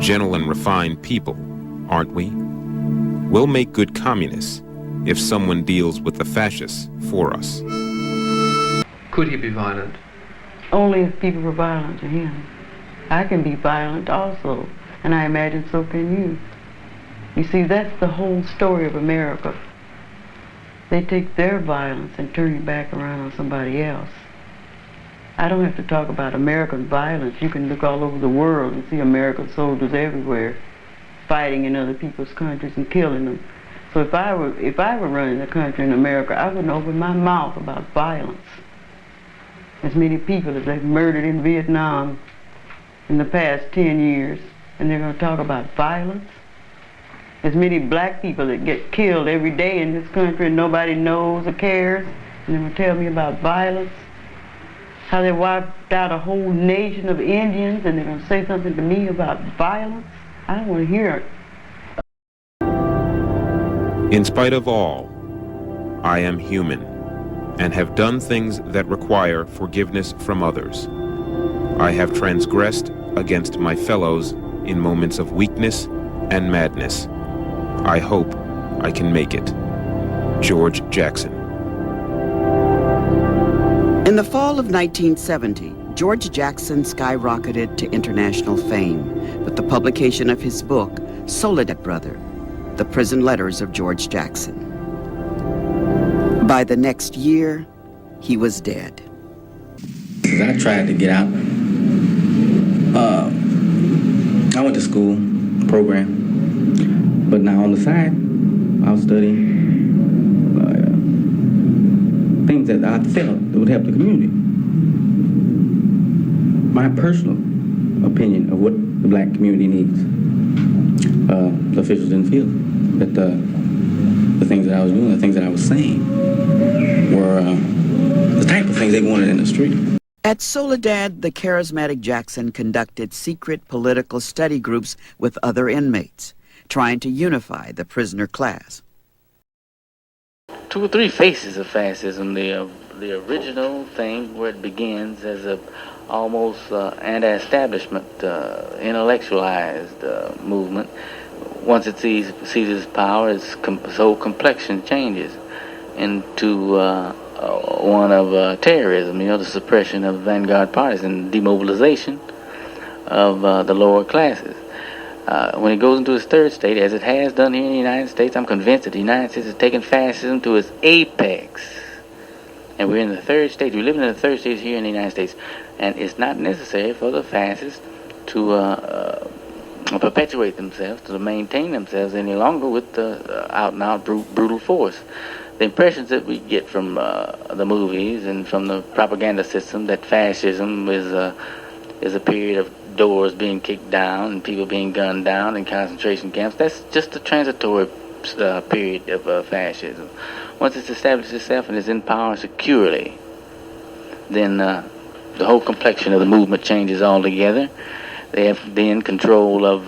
gentle and refined people, aren't we? We'll make good communists if someone deals with the fascists for us. Could he be violent? Only if people were violent to him. I can be violent also, and I imagine so can you. You see, that's the whole story of America. They take their violence and turn it back around on somebody else. I don't have to talk about American violence. You can look all over the world and see American soldiers everywhere fighting in other people's countries and killing them. So if I were running the country in America, I wouldn't open my mouth about violence. As many people as they've murdered in Vietnam in the past 10 years, and they're going to talk about violence. As many black people that get killed every day in this country and nobody knows or cares, and they're going to tell me about violence. How they wiped out a whole nation of Indians, and they're going to say something to me about violence. I don't want to hear it. In spite of all, I am human and have done things that require forgiveness from others. I have transgressed against my fellows in moments of weakness and madness. I hope I can make it. George Jackson. In the fall of 1970, George Jackson skyrocketed to international fame with the publication of his book, Soledad Brother, The Prison Letters of George Jackson. By the next year, he was dead. I tried to get out. I went to school, program, but now on the side, I was studying things that I felt that would help the community. My personal opinion of what the black community needs. The officials didn't feel that the things that I was doing, the things that I was saying, were the type of things they wanted in the street. At Soledad, the charismatic Jackson conducted secret political study groups with other inmates, trying to unify the prisoner class. 2 or 3 faces of fascism. The original thing where it begins as a almost anti-establishment, intellectualized movement. Once it seizes power, its whole complexion changes into one of terrorism, the suppression of vanguard parties and demobilization of the lower classes. When it goes into its third state, as it has done here in the United States, I'm convinced that the United States has taken fascism to its apex. And we're in the third stage. We're living in the third stage here in the United States. And it's not necessary for the fascists to perpetuate themselves, to maintain themselves any longer with the out-and-out brutal force. The impressions that we get from the movies and from the propaganda system that fascism is a period of doors being kicked down and people being gunned down in concentration camps, that's just a transitory period of fascism. Once it's established itself and is in power securely, then the whole complexion of the movement changes altogether. They have then control of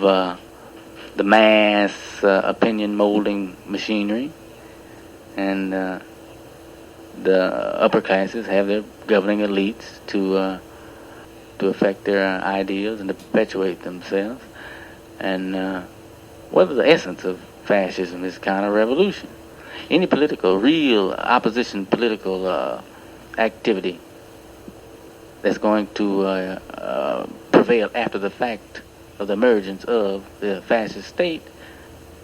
the mass opinion molding machinery, and the upper classes have their governing elites to affect their ideals and to perpetuate themselves. And what is the essence of fascism is counter-revolution. Any real opposition political activity that's going to prevail after the fact of the emergence of the fascist state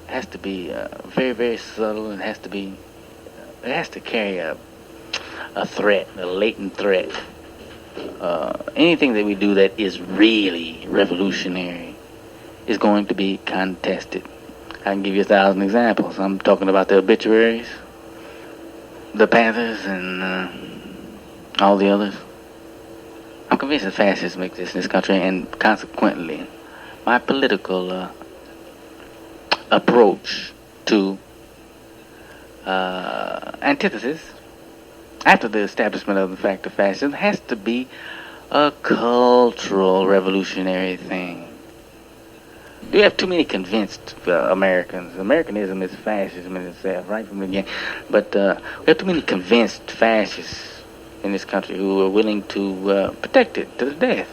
has to be very, very subtle, and it has to carry a threat, a latent threat. Anything that we do that is really revolutionary is going to be contested. I can give you 1,000 examples. I'm talking about the obituaries, the Panthers, and all the others. I'm convinced that fascism exists in this country, and consequently, my political approach to antithesis after the establishment of the fact of fascism has to be a cultural revolutionary thing. You have too many convinced Americans. Americanism is fascism in itself, right from the beginning. But we have too many convinced fascists in this country who are willing to protect it to the death.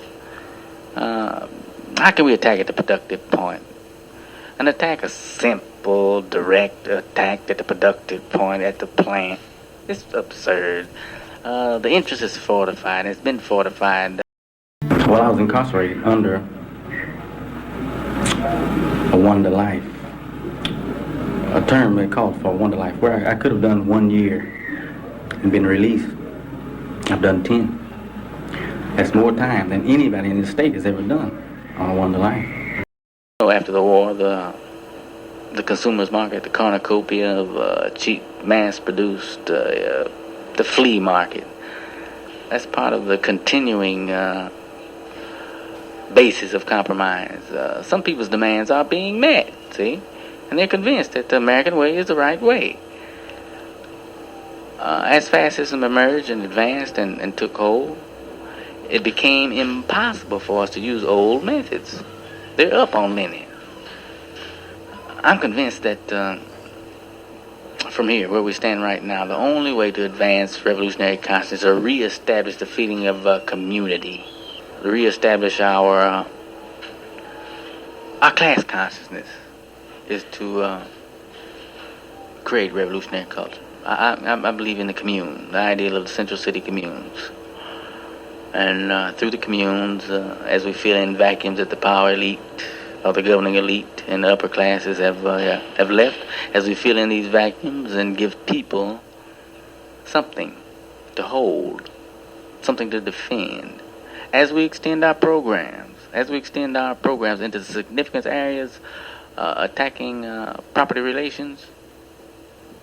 how can we attack at the productive point? An attack, a simple, direct attack at the productive point at the plant. It's absurd. The interest is fortified. It's been fortified. Well, I was incarcerated under a wonder life, a term they called for, wonder life, where I could have done 1 year and been released. I've done 10. That's more time than anybody in the state has ever done on a wonder life. After the war, the consumer's market, the cornucopia of cheap, mass-produced, the flea market, that's part of the continuing basis of compromise. Some people's demands are being met, see? And they're convinced that the American way is the right way. As fascism emerged and advanced and took hold, it became impossible for us to use old methods. They're up on many. I'm convinced that from here, where we stand right now, the only way to advance revolutionary consciousness or reestablish the feeling of community, reestablish our class consciousness, is to create revolutionary culture. I believe in the commune, the ideal of the central city communes. And through the communes, as we fill in vacuums that the power elite or the governing elite and the upper classes have left, as we fill in these vacuums and give people something to hold, something to defend, as we extend our programs into the significant areas, attacking property relations,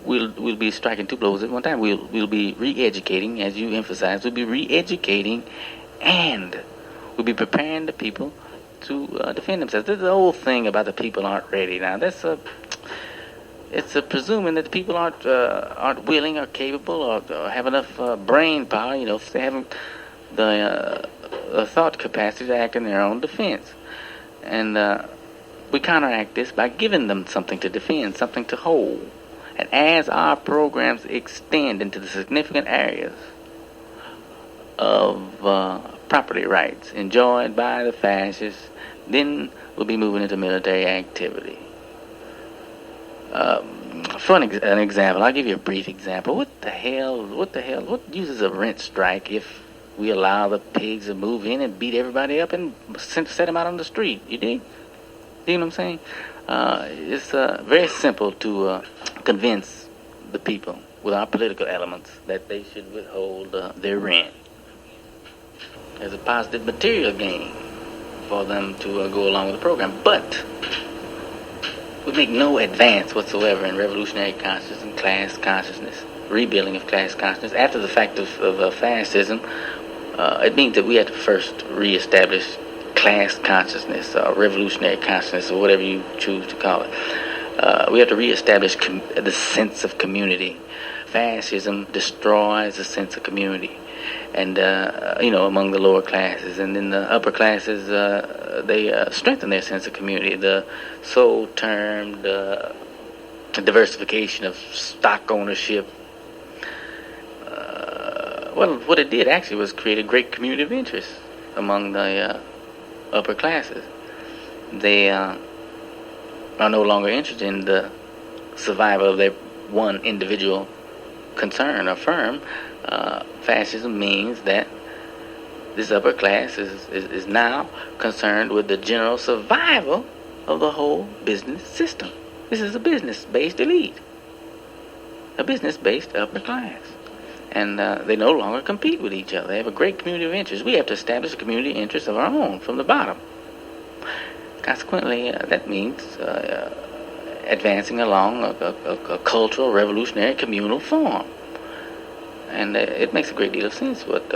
we'll be striking two blows at one time. We'll be re-educating, as you emphasized. We'll be re-educating, and we'll be preparing the people to defend themselves. This is the whole thing about the people aren't ready. Now, it's presuming that the people aren't willing or capable or have enough brain power. You know, if they haven't the thought capacity to act in their own defense, and we counteract this by giving them something to defend, something to hold. And as our programs extend into the significant areas of property rights enjoyed by the fascists, then we'll be moving into military activity. For an example, I'll give you a brief example. What use is a rent strike if we allow the pigs to move in and beat everybody up and set them out on the street? You dig? You know what I'm saying? It's very simple to convince the people with our political elements that they should withhold their rent. There's a positive material gain for them to go along with the program, but we make no advance whatsoever in revolutionary consciousness and class consciousness, rebuilding of class consciousness. After the fact of fascism, it means that we have to first reestablish class consciousness, or revolutionary consciousness, or whatever you choose to call it. We have to reestablish the sense of community. Fascism destroys the sense of community, and among the lower classes, and then the upper classes, they strengthen their sense of community. The so-termed diversification of stock ownership. Well, what it did actually was create a great community of interest among the upper classes. They are no longer interested in the survival of their one individual concern or firm. Fascism means that this upper class is now concerned with the general survival of the whole business system. This is a business-based elite, a business-based upper class. And they no longer compete with each other. They have a great community of interest. We have to establish a community of interest of our own from the bottom. Consequently, that means advancing along a cultural, revolutionary, communal form. And it makes a great deal of sense what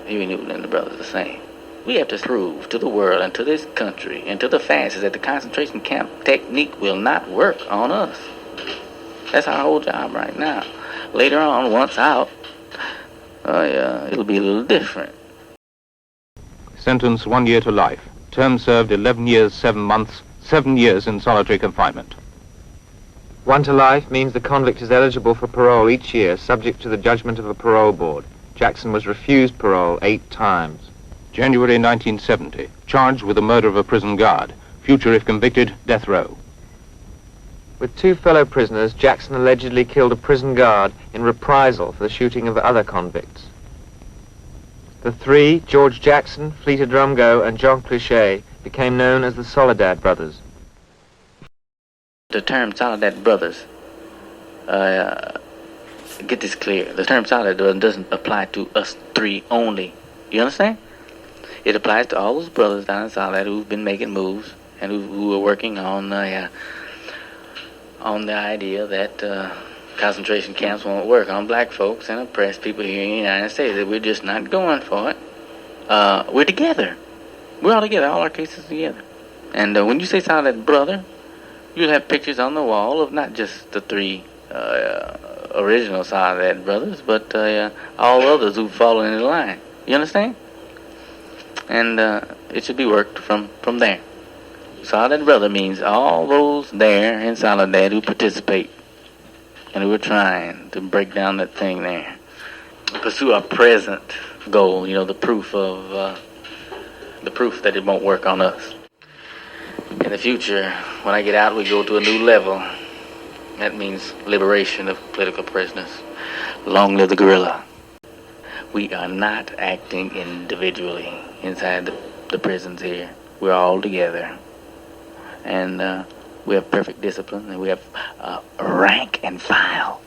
Huey Newton and the brothers are saying. We have to prove to the world and to this country and to the fascists that the concentration camp technique will not work on us. That's our whole job right now. Later on, once out, it'll be a little different. Sentence 1 year to life. Term served 11 years, 7 months, 7 years in solitary confinement. 1 to life means the convict is eligible for parole each year, subject to the judgment of a parole board. Jackson was refused parole 8 times. January 1970. Charged with the murder of a prison guard. Future, if convicted, death row. With two fellow prisoners, Jackson allegedly killed a prison guard in reprisal for the shooting of other convicts. The three, George Jackson, Fleeta Drumgo, and John Cliché, became known as the Soledad brothers. The term Soledad brothers, get this clear, the term Soledad doesn't apply to us three only. You understand? It applies to all those brothers down in Soledad who've been making moves and who are working on the idea that concentration camps won't work on black folks and oppressed people here in the United States, that we're just not going for it. We're together. We're all together, all our cases together. And when you say Soledad brother, you'll have pictures on the wall of not just the three original Soledad brothers, but all others who've fallen into line. You understand? And it should be worked from there. Soledad brother means all those there in Soledad who participate and who are trying to break down that thing there. Pursue our present goal, you know, the proof that it won't work on us. In the future, when I get out, we go to a new level. That means liberation of political prisoners. Long live the guerrilla. We are not acting individually inside the prisons here. We're all together. And we have perfect discipline, and we have rank and file.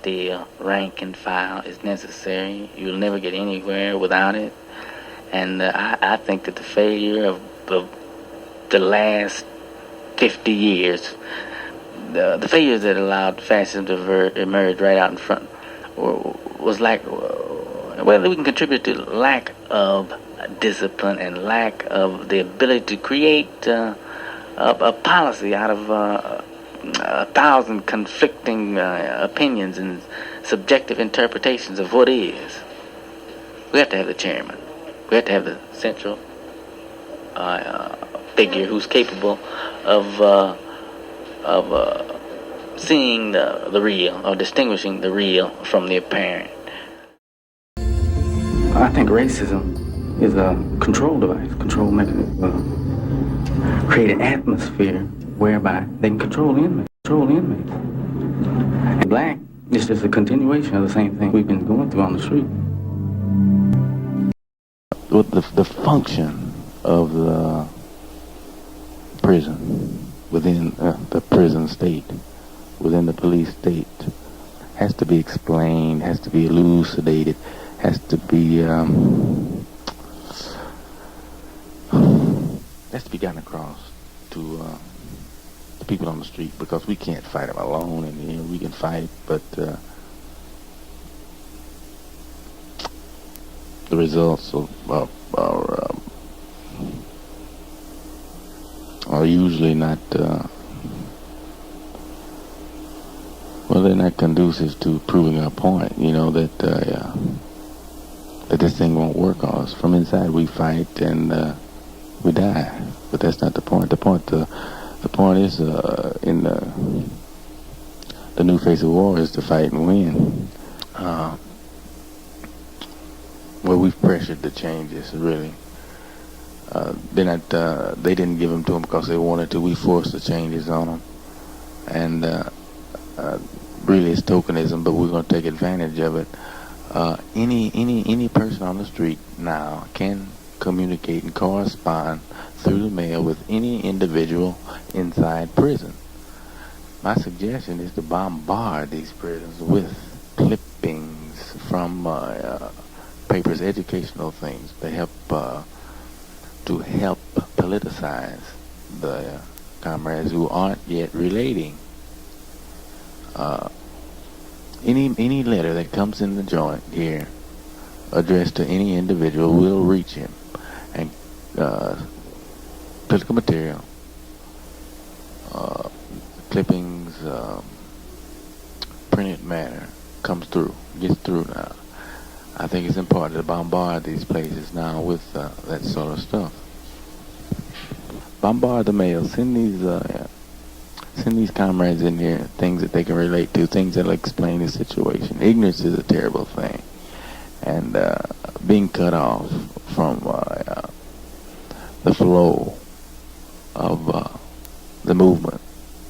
The rank and file is necessary. You'll never get anywhere without it. And I think that the failure of the last 50 years, the failures that allowed fascism to emerge right out in front, was like, whether we can contribute to lack of discipline and lack of the ability to create a policy out of 1,000 conflicting opinions and subjective interpretations of what is. We have to have the chairman. We have to have the central figure who's capable of seeing the real, or distinguishing the real from the apparent. I think racism is a control device, control mechanism, create an atmosphere whereby they can control the inmates. And black is just a continuation of the same thing we've been going through on the street. With the function of the prison within the prison state, within the police state, has to be explained, has to be elucidated, has to be gotten across to the people on the street, because we can't fight them alone, and you know, we can fight, but the results are usually not well, they're not conducive to proving our point, you know, that that this thing won't work on us. From inside we fight and we die, but that's not the point. The point is in the new face of war is to fight and win. Well, we've pressured the changes, really. They didn't give them to them because they wanted to. We forced the changes on them, and really it's tokenism, but we're going to take advantage of it. Any person on the street now can communicate and correspond through the mail with any individual inside prison. My suggestion is to bombard these prisons with clippings from papers, educational things, to help politicize the comrades who aren't yet relating. Any letter that comes in the joint here addressed to any individual will reach him, and political material, clippings, printed matter gets through now. I think it's important to bombard these places now with that sort of stuff. Bombard the mail. Send these comrades in here things that they can relate to, things that'll explain the situation. Ignorance is a terrible thing, and being cut off from the flow of the movement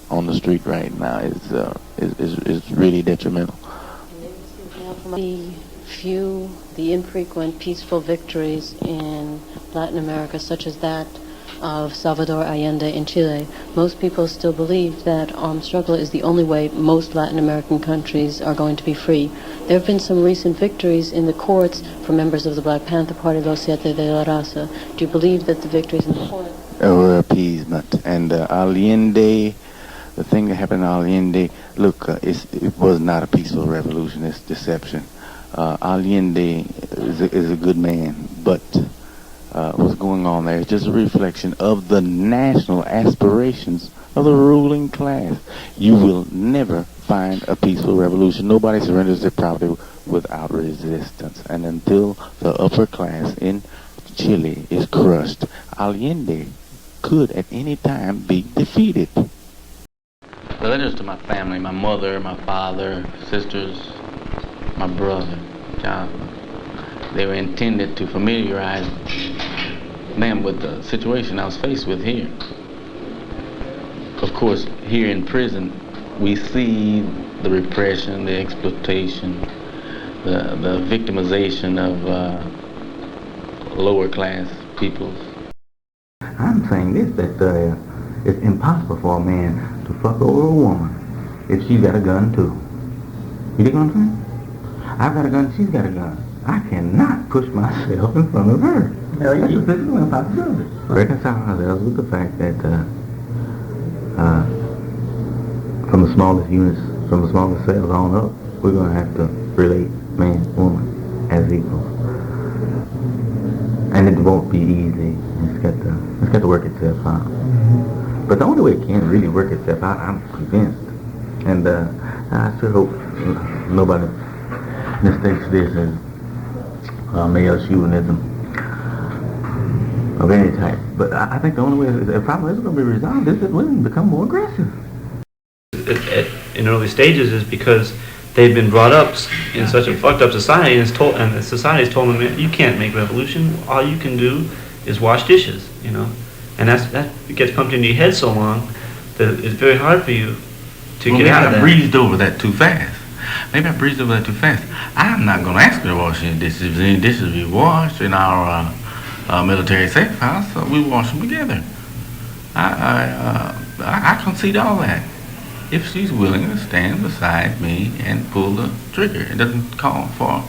on the street right now is really detrimental. The few, the infrequent peaceful victories in Latin America, such as that of Salvador Allende in Chile, most people still believe that armed struggle is the only way most Latin American countries are going to be free. There have been some recent victories in the courts for members of the Black Panther Party, Los Siete de la Raza. Do you believe that the victories in the court were appeasement? And Allende, the thing that happened to Allende, look, it was not a peaceful revolution. It's deception. Allende is a good man, but what's going on there is just a reflection of the national aspirations of the ruling class. You will never find a peaceful revolution. Nobody surrenders their property without resistance. And until the upper class in Chile is crushed, Allende could at any time be defeated. The letters to my family, my mother, my father, sisters, my brother, Jonathan, they were intended to familiarize them with the situation I was faced with here. Of course, here in prison, we see the repression, the exploitation, the victimization of lower class peoples. I'm saying this, that it's impossible for a man to fuck over a woman if she's got a gun too. You dig what I'm saying? I've got a gun, she's got a gun. I cannot push myself in front of her. That's a physical impossibility. Reconcile ourselves with the fact that from the smallest units, from the smallest cells on up, we're going to have to relate man, woman as equals. And it won't be easy. It's got to work itself out. But the only way it can really work itself out, I'm convinced. And I sure hope nobody mistakes this as male chauvinism of any type. But I think the only way the problem is going to be resolved is that women become more aggressive. In early stages is because they've been brought up in such a fucked up society, and the society's told them, you can't make revolution. All you can do is wash dishes, you know. And that gets pumped into your head so long that it's very hard for you to get out of that. I breezed over that too fast. Maybe I breezed over that too fast. I'm not going to ask her to wash any dishes. If any dishes be washed in our military safe house, we wash them together. I concede all that. If she's willing to stand beside me and pull the trigger. It doesn't call for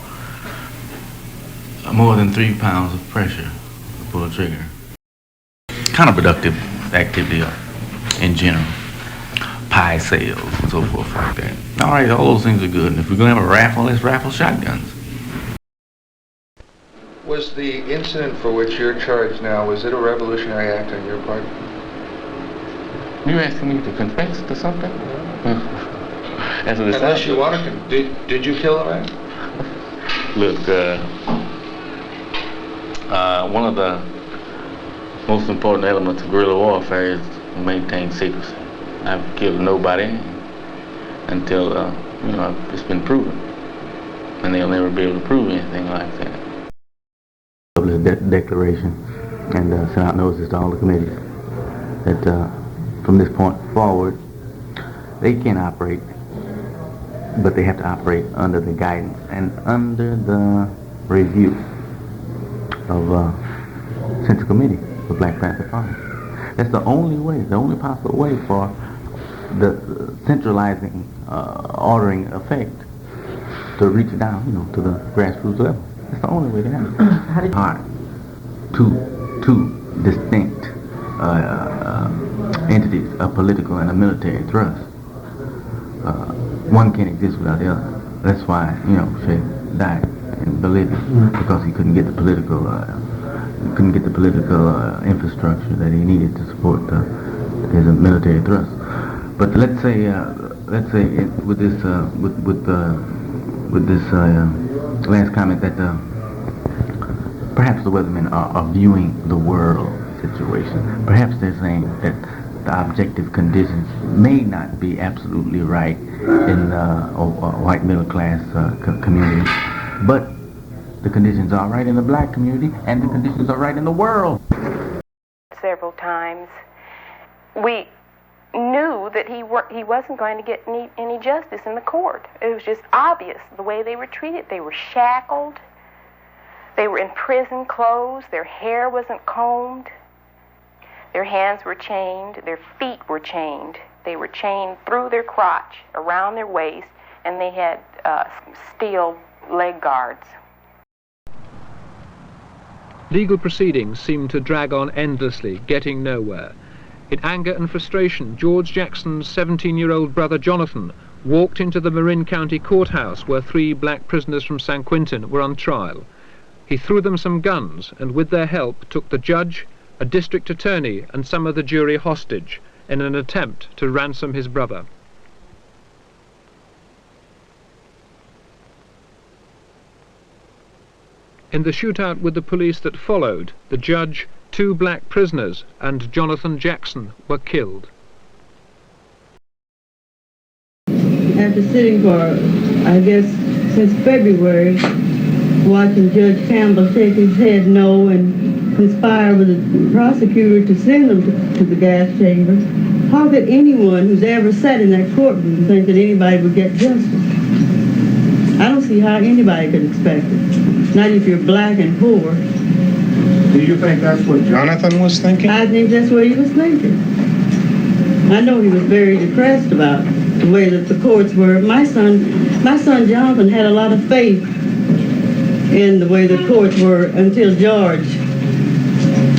more than 3 pounds of pressure to pull a trigger. Counterproductive activity in general. Pie sales and so forth like that. All right, all those things are good. And if we're going to have a raffle, let's raffle shotguns. Was the incident for which you're charged now, was it a revolutionary act on your part? You're asking me to confess to something? As a Unless you want to, did you kill a man? Look, one of the most important elements of guerrilla warfare is to maintain secrecy. I've killed nobody until, it's been proven. And they'll never be able to prove anything like that. Published declaration and sent out notices to all the committees that from this point forward, they can operate, but they have to operate under the guidance and under the review of Central Committee of Black Panther Party. That's the only way, the only possible way for the centralizing, ordering effect to reach down, to the grassroots level. That's the only way to have it. How did hard two distinct entities, a political and a military thrust. One can't exist without the other. That's why, Che died in Bolivia because he couldn't get the political infrastructure that he needed to support his military thrust. But let's say with this last comment that perhaps the weathermen are viewing the world situation. Perhaps they're saying that the objective conditions may not be absolutely right in white middle class communities, but the conditions are right in the black community, and the conditions are right in the world. Several times, we knew that he wasn't going to get any justice in the court. It was just obvious the way they were treated. They were shackled. They were in prison clothes. Their hair wasn't combed. Their hands were chained. Their feet were chained. They were chained through their crotch, around their waist, and they had steel leg guards. Legal proceedings seemed to drag on endlessly, getting nowhere. In anger and frustration, George Jackson's 17-year-old brother Jonathan walked into the Marin County courthouse where 3 black prisoners from San Quentin were on trial. He threw them some guns and with their help took the judge, a district attorney and some of the jury hostage in an attempt to ransom his brother. In the shootout with the police that followed, the judge, 2 black prisoners and Jonathan Jackson were killed. After sitting for, I guess, since February, watching Judge Campbell shake his head no and conspire with the prosecutor to send them to the gas chambers, how could anyone who's ever sat in that courtroom think that anybody would get justice? I don't see how anybody could expect it. Not if you're black and poor. Do you think that's what Jonathan was thinking? I think that's what he was thinking. I know he was very depressed about the way that the courts were. My son Jonathan had a lot of faith in the way the courts were until George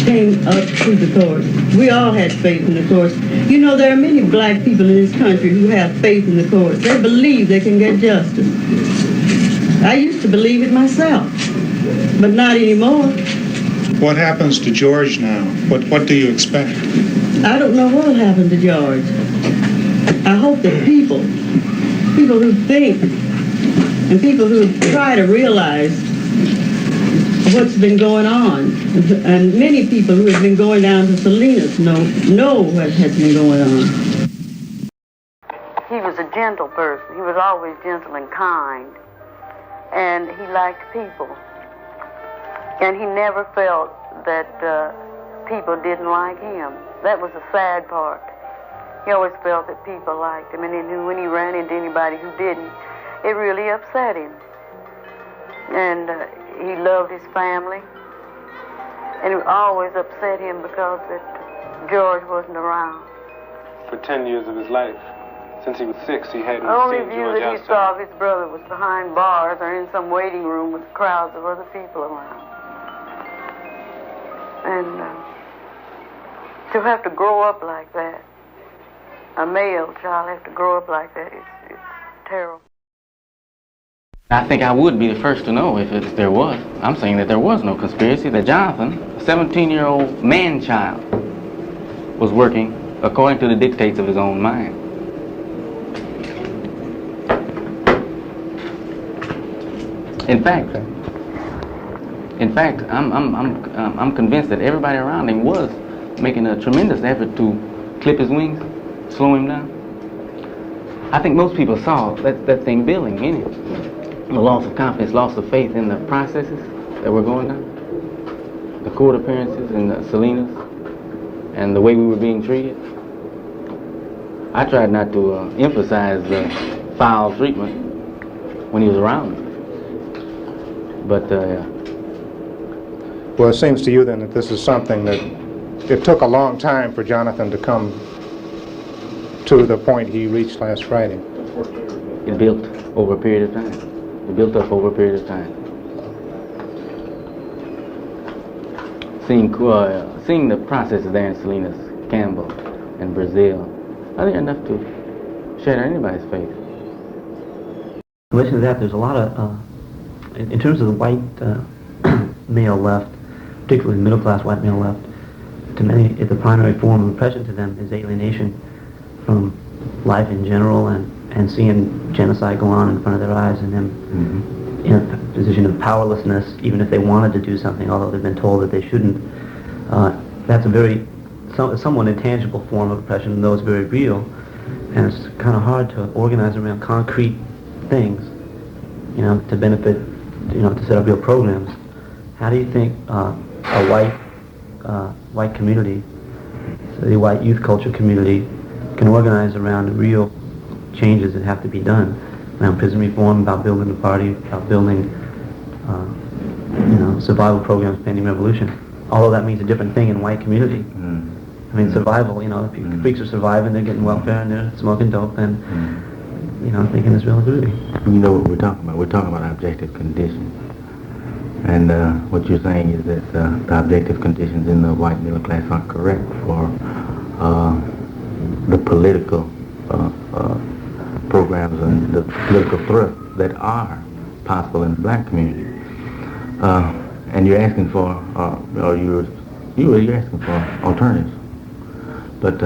came up to the court. We all had faith in the courts. You know, there are many black people in this country who have faith in the courts. They believe they can get justice. I used to believe it myself, but not anymore. What happens to George now? What do you expect? I don't know what will happen to George. I hope that people who think and people who try to realize what's been going on, and many people who have been going down to Salinas know what has been going on. He was a gentle person. He was always gentle and kind, and he liked people. And he never felt that people didn't like him. That was the sad part. He always felt that people liked him, and when he ran into anybody who didn't, it really upset him. And he loved his family, and it always upset him because that George wasn't around. For 10 years of his life, since he was 6, he hadn't The only seen view George that he outside. saw of his brother was behind bars or in some waiting room with crowds of other people around. And to have to grow up like that, a male child have to grow up like that, it's terrible. I think I would be the first to know if there was. I'm saying that there was no conspiracy, that Jonathan, a 17-year-old man-child, was working according to the dictates of his own mind. In fact, I'm convinced that everybody around him was making a tremendous effort to clip his wings, slow him down. I think most people saw that thing building in him. The loss of confidence, loss of faith in the processes that were going on, the court appearances in the Salinas, and the way we were being treated. I tried not to emphasize the foul treatment when he was around me. But, Well, it seems to you then that this is something that it took a long time for Jonathan to come to the point he reached last Friday. it built over a period of time. It built up over a period of time. Seeing the processes there in Salinas, Campbell, and Brazil, I think enough to shatter anybody's faith. In addition to that, there's a lot of, in terms of the white male left, particularly middle-class white male left, to many, the primary form of oppression to them is alienation from life in general and seeing genocide go on in front of their eyes and them in a position of powerlessness, even if they wanted to do something, although they've been told that they shouldn't. That's a very, somewhat intangible form of oppression, though it's very real, and it's kind of hard to organize around concrete things, you know, to benefit to set up your programs. How do you think a white community, the white youth culture community, can organize around the real changes that have to be done around prison reform, about building the party, about building, survival programs pending revolution? Although that means a different thing in a white community. I mean, survival, if freaks are surviving, they're getting welfare and they're smoking dope and, thinking it's real groovy. You know what we're talking about? We're talking about objective conditions. And what you're saying is that the objective conditions in the white middle class aren't correct for the political programs and the political thrusts that are possible in the black community. And you're asking for, or you're asking for alternatives. But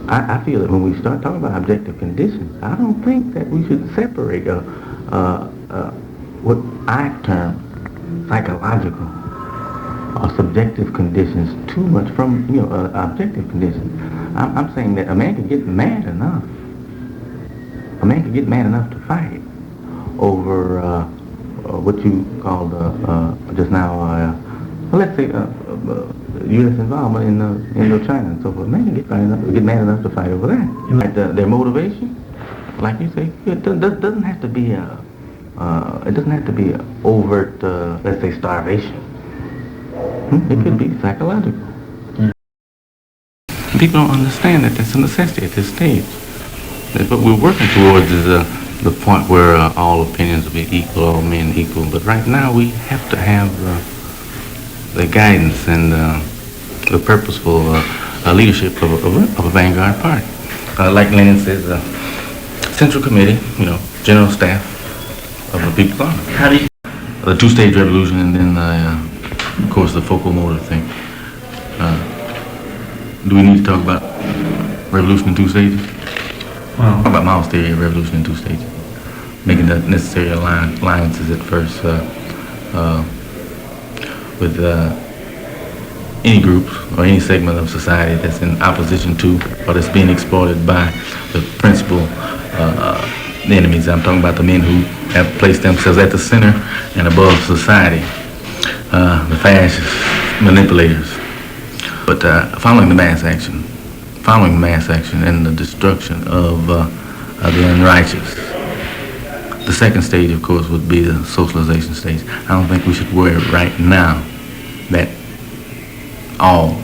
I feel that when we start talking about objective conditions, I don't think that we should separate what I term psychological or subjective conditions too much from objective conditions. I'm saying that a man can get mad enough. A man can get mad enough to fight over what you called just now, let's say U.S. involvement in Indochina and so forth. Man can get mad enough to fight over that. Their motivation, like you say, it doesn't have to be it doesn't have to be overt, let's say, starvation. It could be psychological. People don't understand that that's a necessity at this stage. That what we're working towards is the point where all opinions will be equal, all men equal. But right now we have to have the guidance and the purposeful leadership of a vanguard party. Like Lenin says, Central Committee, General Staff of the People's Army. How do you... The two-stage revolution, and then, of course, the focal motive thing. Do we need to talk about revolution in two stages? Well, How about Mao's theory of revolution in two stages? Making the necessary alliances at first with any group or any segment of society that's in opposition to or that's being exploited by the principal enemies. I'm talking about the men who have placed themselves at the center and above society, the fascist manipulators. But following the mass action and the destruction of the unrighteous, the second stage, of course, would be the socialization stage. I don't think we should worry right now that all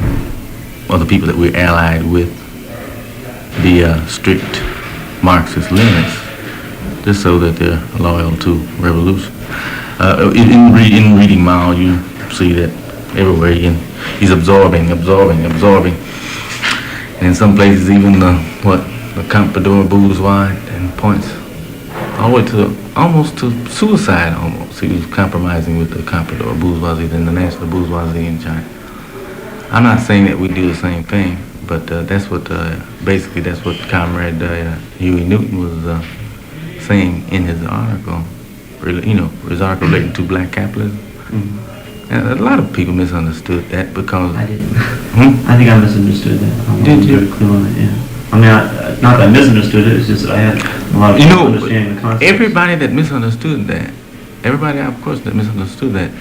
of the people that we're allied with be strict Marxist Leninists, just so that they're loyal to revolution. In reading Mao, you see that everywhere he's absorbing. And in some places, even the comprador bourgeois, and points all the way to almost to suicide. Almost, he was compromising with the comprador bourgeoisie, then the national bourgeoisie in China. I'm not saying that we do the same thing, but that's what basically that's what Comrade Huey Newton was saying in his article. His article relating to black capitalism. Mm-hmm. And a lot of people misunderstood that because I didn't. I think I misunderstood that. Did you? Very clear on it, yeah. I mean, not that I misunderstood it. It's just that I had a lot of understanding the concept. Everybody that misunderstood that, of course, that misunderstood that,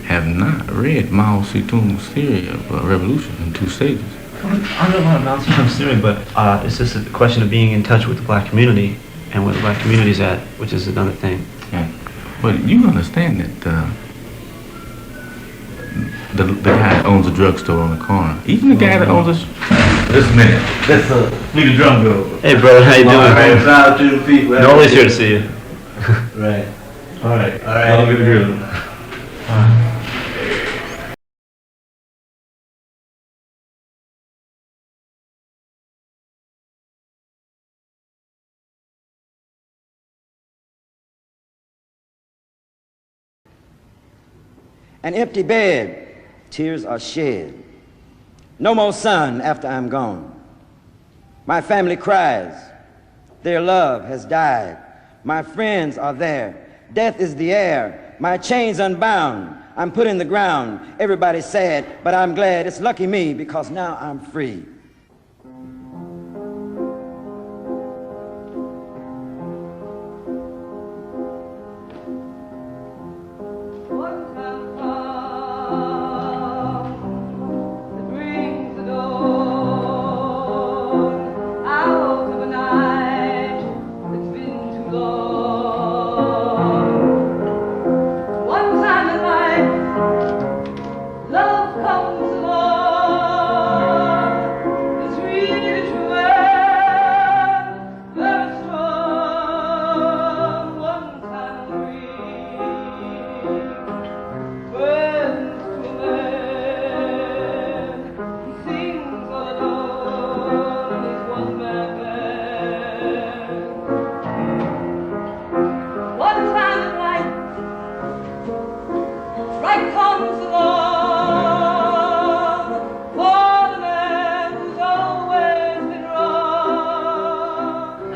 have not read Mao Zedong's theory of revolution in two stages. Well, I know a lot of Mao Zedong's theory, but it's just a question of being in touch with the black community and where the black community's at, which is another thing. Yeah. But you understand that the guy that owns a drugstore on the corner, even the guy that owns Just a minute. Let's leave the drum go. Hey, brother, how you doing? Right, shout out to the people. Nobody's here to see you. Right. All right. I'll give it a An empty bed, tears are shed. No more sun after I'm gone. My family cries. Their love has died. My friends are there. Death is the air. My chains unbound. I'm put in the ground. Everybody's sad, but I'm glad. It's lucky me because now I'm free.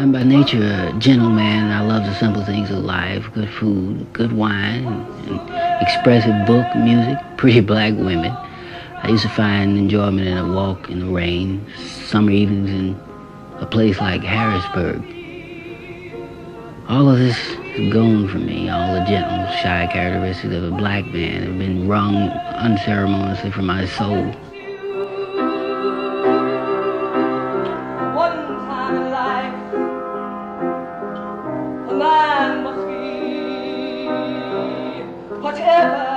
I'm by nature a gentleman. I love the simple things of life, good food, good wine, and expressive book, music, pretty black women. I used to find enjoyment in a walk in the rain, summer evenings in a place like Harrisburg. All of this is gone from me. All the gentle, shy characteristics of a black man have been wrung unceremoniously from my soul. Whatever